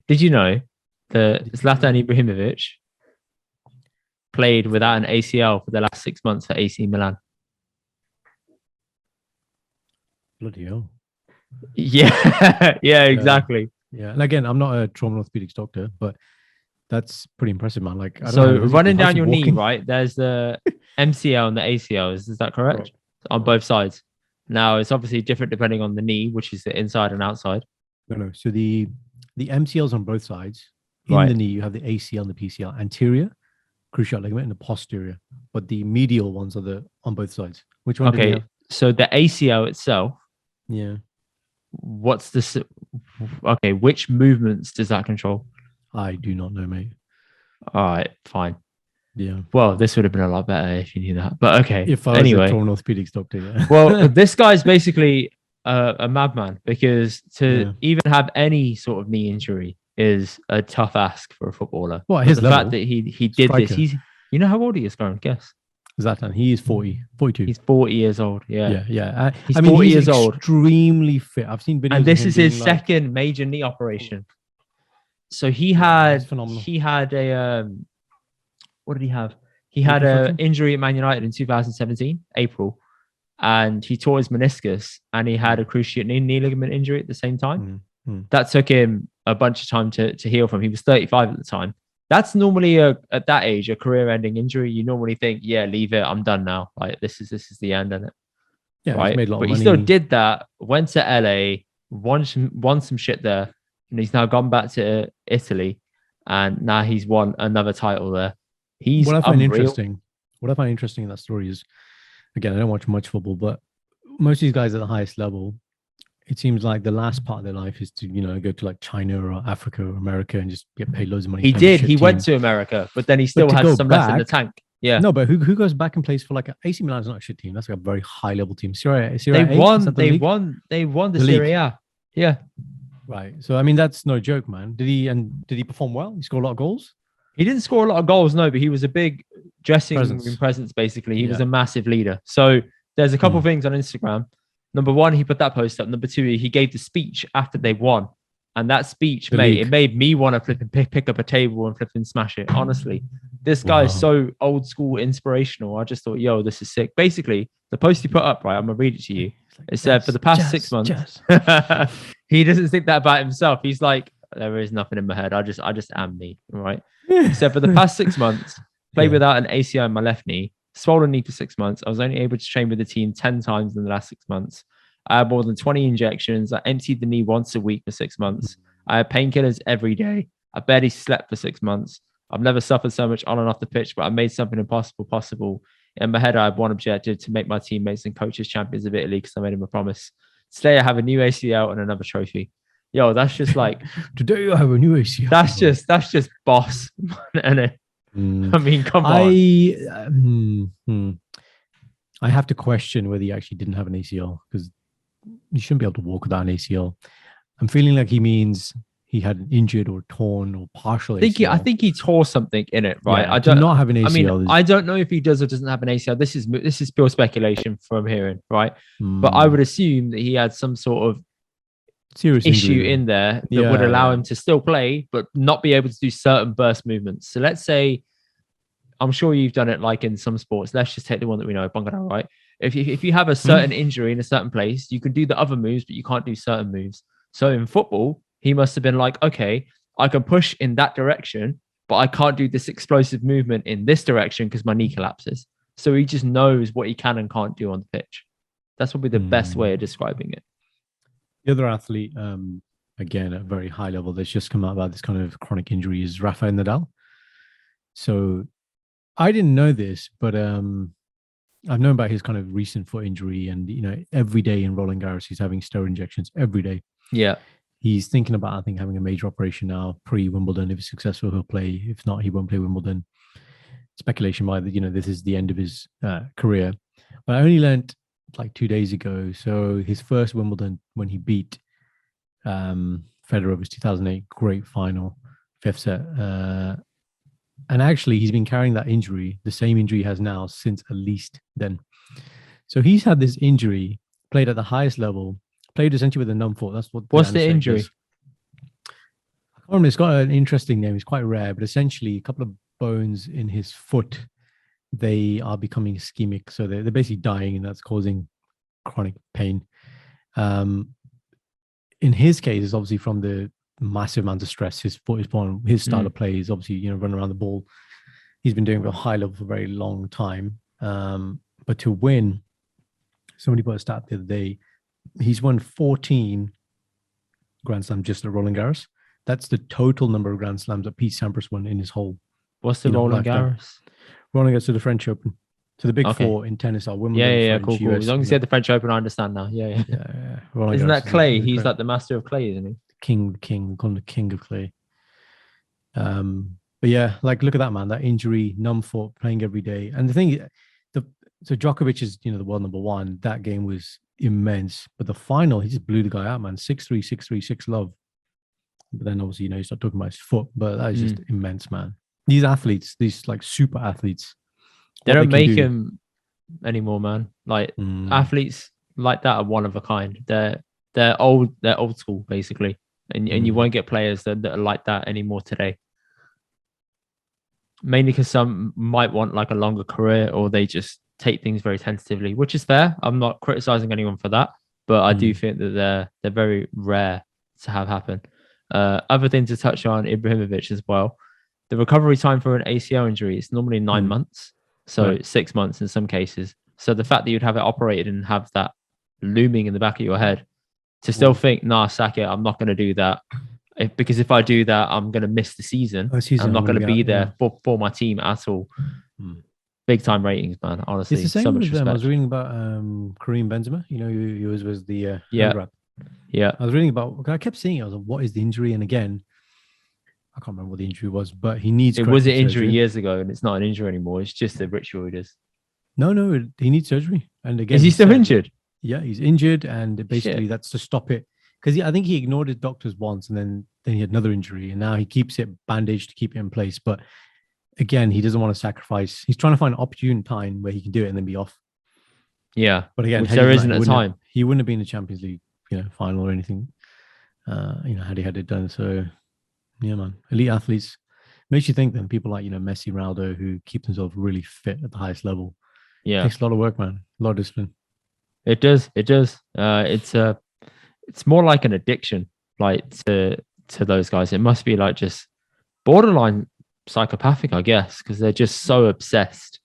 Did you know that Zlatan Ibrahimovic played without an ACL for the last 6 months for AC Milan? Bloody hell. Yeah, exactly. Yeah. And again, I'm not a trauma orthopedics doctor, but that's pretty impressive, man. Like, I don't So know. running down your knee, walking? right? There's the MCL and the ACL. Is that correct? Right. On both sides. Now it's obviously different depending on the knee, which is the inside and outside. No. So the MCLs on both sides. In Right. the knee, you have the ACL and the PCL. Anterior, cruciate ligament, and the posterior. But the medial ones are on both sides. Which one do you Okay. have? So the ACL itself, Yeah. what's the okay? Which movements does that control? I do not know, mate. All right, fine. Yeah. Well, this would have been a lot better if you knew that. But okay. If I was a trauma orthopedics doctor, yeah. Well, this guy's basically a madman because to even have any sort of knee injury is a tough ask for a footballer. Well, his the level, fact that he did striker. this, you know how old he is, Grant? Guess. Zlatan, he is 42. He's 40 years old. Yeah. He's 40 years old. Extremely fit. I've seen videos. And this of him is his being second major knee operation. So he had phenomenal. he had a what did he have? He had an injury at Man United in 2017, April, and he tore his meniscus and he had a cruciate knee ligament injury at the same time. That took him a bunch of time to heal from. He was 35 at the time. That's normally at that age a career-ending injury. You normally think, yeah, leave it. I'm done now. Like this is the end of it. Yeah, right. He's made a lot but of he money. still did that. Went to LA, won some shit there, and he's now gone back to Italy, and now he's won another title there. He's what I find unreal. interesting in that story is, again, I don't watch much football, but most of these guys at the highest level, it seems like the last part of their life is to, go to like China or Africa or America and just get paid loads of money. He did. He went to America, but then he still had some left in the tank. Yeah. No, but who goes back and plays for like AC Milan is not a shit team. That's like a very high level team. They won the Serie A. Yeah. Right. So I mean that's no joke, man. Did he perform well? He scored a lot of goals? He didn't score a lot of goals, no, but he was a big dressing room presence, basically. He was a massive leader. So there's a couple of things on Instagram. Number one, he put that post up. Number two, he gave the speech after they won. And that speech, it made me want to flip and pick up a table and flip and smash it. Honestly, this guy is so old school inspirational. I just thought, yo, this is sick. Basically, the post he put up, right, I'm going to read it to you. It said, for the past 6 months, he doesn't think that about himself. He's like, there is nothing in my head. I just am me, right? He said, for the past 6 months, played without an ACL in my left knee, swollen knee for 6 months. I was only able to train with the team 10 times in the last 6 months. I had more than 20 injections. I emptied the knee once a week for 6 months. I had painkillers every day. I barely slept for 6 months. I've never suffered so much on and off the pitch, but I made something impossible possible. In my head, I had one objective: to make my teammates and coaches champions of Italy because I made them a promise. Today, I have a new ACL and another trophy. Yo, that's just like today I have a new ACL. That's just boss, isn't it? I mean, come on. I have to question whether he actually didn't have an ACL because you shouldn't be able to walk without an ACL. I'm feeling like he means he had an injured or torn or partial ACL. I think he tore something in it, right? Yeah, I do not have an ACL. I mean, I don't know if he does or doesn't have an ACL. This is pure speculation from hearing, right? But I would assume that he had some sort of serious issue in there that would allow him to still play, but not be able to do certain burst movements. So let's say, I'm sure you've done it like in some sports. Let's just take the one that we know, Bangara, right? If you have a certain injury in a certain place, you can do the other moves, but you can't do certain moves. So in football, he must have been like, okay, I can push in that direction, but I can't do this explosive movement in this direction because my knee collapses. So he just knows what he can and can't do on the pitch. That's probably the best way of describing it. The other athlete, again, at a very high level, that's just come out about this kind of chronic injury is Rafael Nadal. So I didn't know this, but I've known about his kind of recent foot injury, and every day in Roland Garros he's having steroid injections every day. Yeah, he's thinking about, I think, having a major operation now pre-Wimbledon. If he's successful, he'll play. If not, he won't play Wimbledon. Speculation by this is the end of his career. But I only learned like 2 days ago. So his first Wimbledon when he beat Federer was 2008, great final, fifth set. And actually, he's been carrying that injury, the same injury he has now, since at least then. So he's had this injury, played at the highest level, played essentially with a numb foot. That's what. What's the injury? I It's got an interesting name. It's quite rare, but essentially a couple of bones in his foot, they are becoming ischemic. So they're basically dying, and that's causing chronic pain. In his case, it's obviously from the massive amounts of stress his foot is put on. His style of play is obviously, running around the ball. He's been doing it at a high level for a very long time. But to win, somebody put a stat the other day, he's won 14 Grand Slams just at Roland Garros. That's the total number of Grand Slams that Pete Sampras won in his whole. What's the Roland Garros? Roland Garros to the French Open. So the big four in tennis are Wimbledon, French, cool. US, as long as you had the French Open, I understand now. Yeah. Isn't that clay? He's like the master of clay, isn't he? King, call him the king of clay. But yeah, like look at that, man. That injury, numb foot, playing every day. And the thing, so Djokovic is, the world number one. That game was immense. But the final, he just blew the guy out, man. 6-3, 6-3, 6-love. But then obviously, you start talking about his foot. But that is just immense, man. These athletes, these like super athletes, they don't make him anymore, man. Like athletes like that are one of a kind. They're old school, basically. And you won't get players that are like that anymore today. Mainly because some might want like a longer career, or they just take things very tentatively, which is fair. I'm not criticizing anyone for that, but I do think that they're very rare to have happen. Other thing to touch on, Ibrahimovic as well. The recovery time for an ACL injury is normally 9 months, so 6 months in some cases. So the fact that you'd have it operated and have that looming in the back of your head, to still think, nah, sack it, I'm not going to do that. Because if I do that, I'm going to miss the season. I'm not going to be there for my team at all. Big time ratings, man. Honestly, it's the same so much with respect. I was reading about Kareem Benzema. Yours was the wrap. Yeah. I was reading about. I kept seeing it. I was like, "What is the injury?" And again, I can't remember what the injury was, but he needs. It was an injury years ago, and it's not an injury anymore. It's just a ritual he does. No, he needs surgery. And again, is he still injured? Yeah, he's injured, and basically that's to stop it. Because I think he ignored his doctors once, and then he had another injury, and now he keeps it bandaged to keep it in place. But again, he doesn't want to sacrifice. He's trying to find an opportune time where he can do it and then be off. Yeah, but again, which there isn't a time. He wouldn't have been in the Champions League, final or anything. Had he had it done. So, yeah, man, elite athletes makes you think. Then people like Messi, Ronaldo, who keep themselves really fit at the highest level. Yeah, it takes a lot of work, man. A lot of discipline. It does. It's more like an addiction, like to those guys. It must be like just borderline psychopathic, I guess, because they're just so obsessed